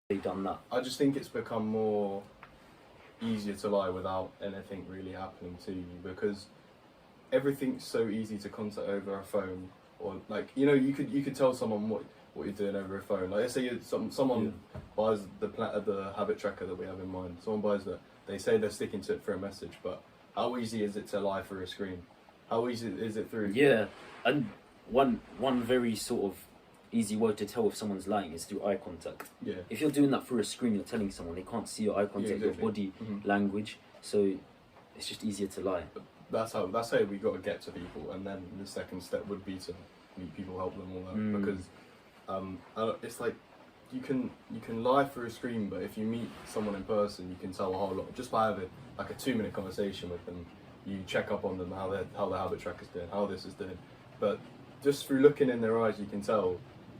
they done that. I just think it's become more easier to lie without anything really happening to you, because everything's so easy to contact over a phone, or like, you know, you could tell someone what you're doing over a phone. Like, let's say someone buys the habit tracker that we have in mind. Someone buys that. They say they're sticking to it for a message, but how easy is it to lie through a screen? How easy is it through? Yeah, and one very sort of easy way to tell if someone's lying is through eye contact. Yeah. If you're doing that through a screen, you're telling someone they can't see your eye contact, exactly. your body language, so it's just easier to lie. That's how we got to get to people, and then the second step would be to meet people, help them, all that, because it's like you can lie through a screen, but if you meet someone in person, you can tell a whole lot just by having like a 2-minute conversation with them. You check up on them, how the habit tracker's doing, how this is doing, but just through looking in their eyes, you can tell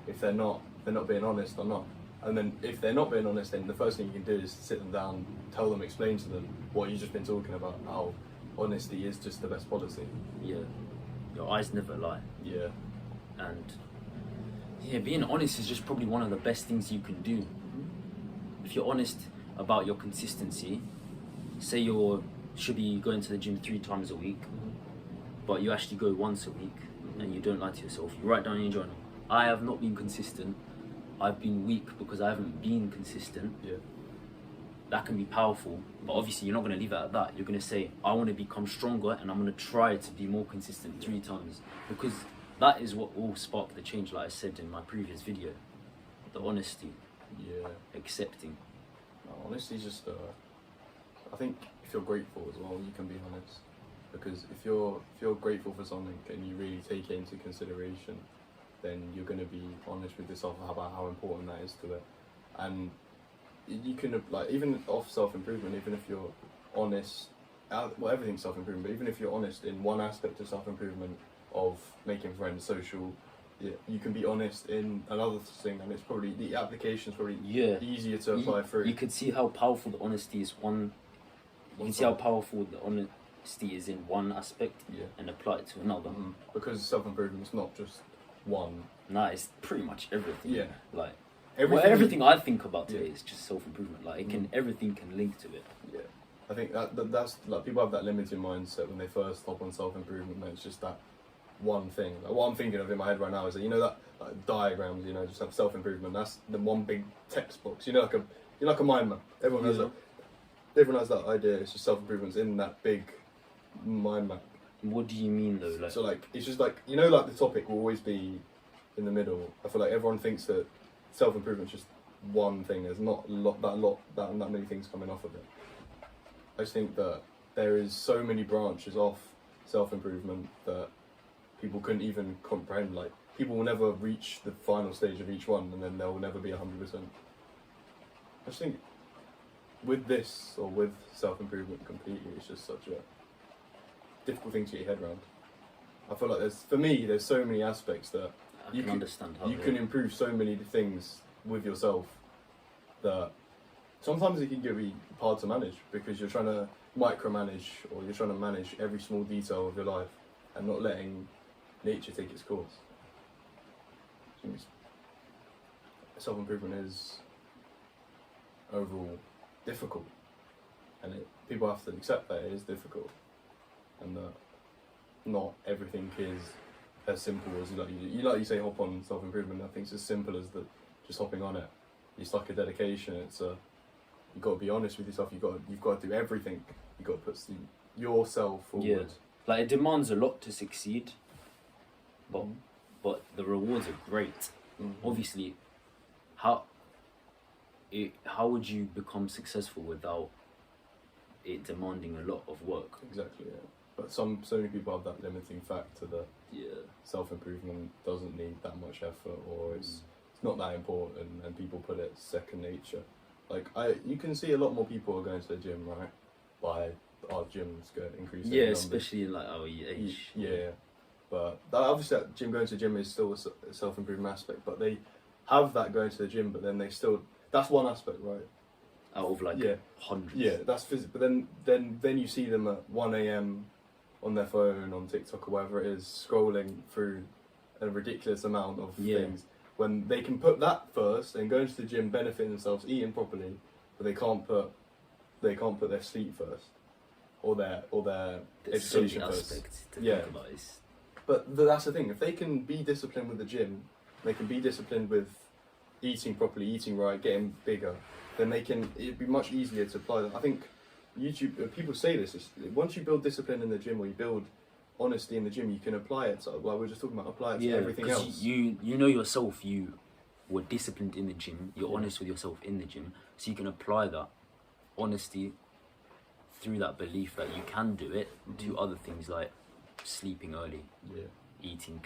if they're not being honest or not. And then if they're not being honest, then the first thing you can do is sit them down, tell them, explain to them what you've just been talking about, how honesty is just the best policy. Yeah, your eyes never lie. Yeah. And yeah, being honest is just probably one of the best things you can do. If you're honest about your consistency, say you should be going to the gym 3 times a week, but you actually go once a week, and you don't lie to yourself. You write down in your journal, I have not been consistent. I've been weak because I haven't been consistent. Yeah. That can be powerful, but obviously you're not going to leave it at that. You're going to say, I want to become stronger, and I'm going to try to be more consistent 3 times, because that is what will spark the change, like I said in my previous video. The honesty. Yeah. Accepting. No, honesty is just I think if you're grateful as well, you can be honest, because if you're grateful for something and you really take it into consideration, then you're going to be honest with yourself about how important that is to it. And you can, like, even off self-improvement, even if you're honest, well, everything's self-improvement, but even if you're honest in one aspect of self-improvement, of making friends, social, you can be honest in another thing, and it's probably, the application's probably easier to apply through. You could see how powerful the honesty is you can see how powerful the honesty is in one aspect and apply it to another. Because self-improvement is not just one. Nah, it's pretty much everything. Yeah. Like, everything I think about today is just self-improvement. Like, everything can link to it. Yeah. I think that's like, people have that limited mindset when they first hop on self-improvement, that it's just that one thing. Like, what I'm thinking of in my head right now is that, you know, that like, diagrams, you know, just have self-improvement, that's the one big text box, you know, like a mind map. Everyone has that idea. It's just self-improvement's in that big mind map. What do you mean though? Like, so like, it's just like, you know, like the topic will always be in the middle. I feel like everyone thinks that self-improvement's just one thing. There's not that many things coming off of it. I just think that there is so many branches off self-improvement that people couldn't even comprehend. Like, people will never reach the final stage of each one, and then they'll never be 100%. I just think with this, or with self-improvement completely, it's just such a difficult thing to get your head around. I feel like there's so many aspects that you can improve so many things with yourself, that sometimes it can be hard to manage, because you're trying to micromanage, or you're trying to manage every small detail of your life and not letting nature take its course. Self-improvement is overall difficult, and people have to accept that it is difficult, and that not everything is as simple as you say hop on self-improvement. I think it's as simple as just hopping on it. It's like a dedication. You've got to be honest with yourself. You've got to do everything. You've got to put yourself forward. Yeah. Like, it demands a lot to succeed, but the rewards are great. Obviously, how would you become successful without it demanding a lot of work? Exactly, yeah. But so many people have that limiting factor that self-improvement doesn't need that much effort, or it's not that important, and people put it second nature. Like, you can see a lot more people are going to the gym, right? By our gyms increasing. Yeah, especially in like our age. Yeah. But obviously that going to the gym is still a self-improvement aspect, but they have that going to the gym, but then that's one aspect, right? Out of like hundreds. Yeah, that's physical. But then you see them at 1 a.m. on their phone, on TikTok or whatever it is, scrolling through a ridiculous amount of things. when they can put that first and go into the gym, benefiting themselves, eating properly, but they can't put their sleep first or their There's so many education first. aspects to Yeah. think about. It's, But that's the thing. If they can be disciplined with the gym, they can be disciplined with eating properly, eating right, getting bigger, then it'd be much easier to apply that. I think people say this, once you build discipline in the gym or you build honesty in the gym, you can apply it to, like we were just talking about, apply it to everything 'cause else. you know yourself. You were disciplined in the gym. You're honest with yourself in the gym, so you can apply that honesty through that belief that you can do it to other things like sleeping early, Yeah. eating